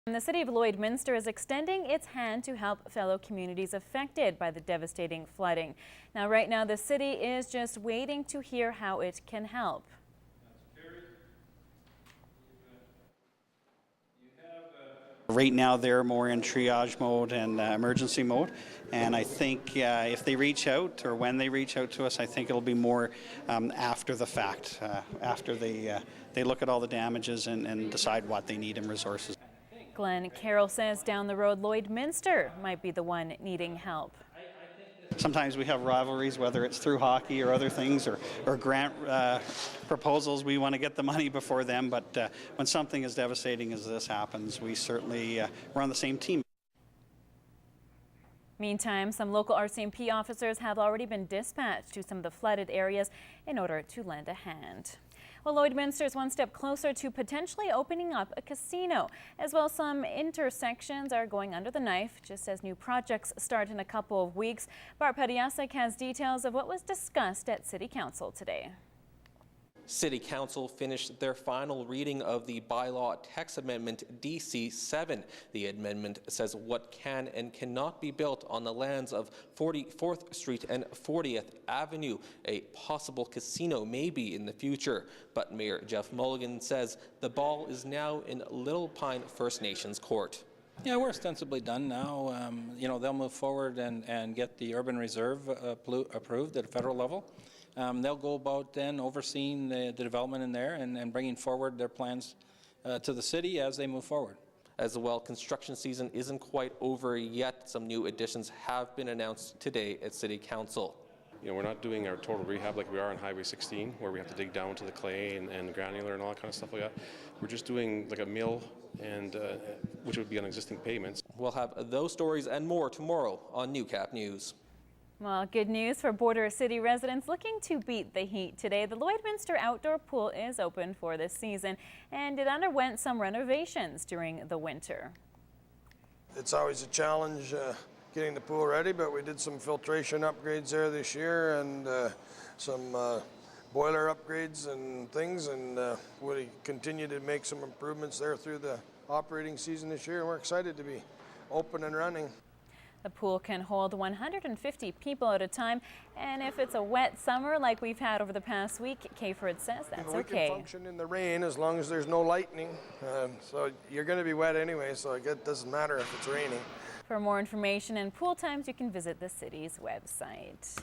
The city of Lloydminster is extending its hand to help fellow communities affected by the devastating flooding. Now, right now, the city is just waiting to hear how it can help. Right now, they're more in triage mode and emergency mode, and I think if they reach out or when they reach out to us, I think it'll be more after the fact, after they look at all the damages and decide what they need in resources. Glenn Carroll says down the road, Lloydminster might be the one needing help. Sometimes we have rivalries, whether it's through hockey or other things, or grant proposals. We want to get the money before them, but when something as devastating as this happens, we certainly we're on the same team. Meantime, some local RCMP officers have already been dispatched to some of the flooded areas in order to lend a hand. Well, Lloydminster is one step closer to potentially opening up a casino. As well, some intersections are going under the knife just as new projects start in a couple of weeks. Bart Pediasek has details of what was discussed at City Council today. City Council finished their final reading of the bylaw text amendment DC7. The amendment says what can and cannot be built on the lands of 44th Street and 40th Avenue. A possible casino may be in the future, but Mayor Jeff Mulligan says the ball is now in Little Pine First Nations court. Yeah, we're ostensibly done now. They'll move forward and get the urban reserve approved at a federal level. They'll go about then overseeing the development in there and bringing forward their plans to the city as they move forward. As well, construction season isn't quite over yet. Some new additions have been announced today at City Council. We're not doing our total rehab like we are on Highway 16, where we have to dig down to the clay and granular and all that kind of stuff like that. We're just doing like a mill, and which would be on existing pavements. We'll have those stories and more tomorrow on Newcap News. Well, good news for Border City residents looking to beat the heat today. The Lloydminster outdoor pool is open for this season, and it underwent some renovations during the winter. It's always a challenge getting the pool ready, but we did some filtration upgrades there this year and some boiler upgrades and things, and we continue to make some improvements there through the operating season this year, and we're excited to be open and running. The pool can hold 150 people at a time, and if it's a wet summer like we've had over the past week, Kayford says that's we okay. We can function in the rain as long as there's no lightning, so you're going to be wet anyway, so it doesn't matter if it's raining. For more information and pool times, you can visit the city's website.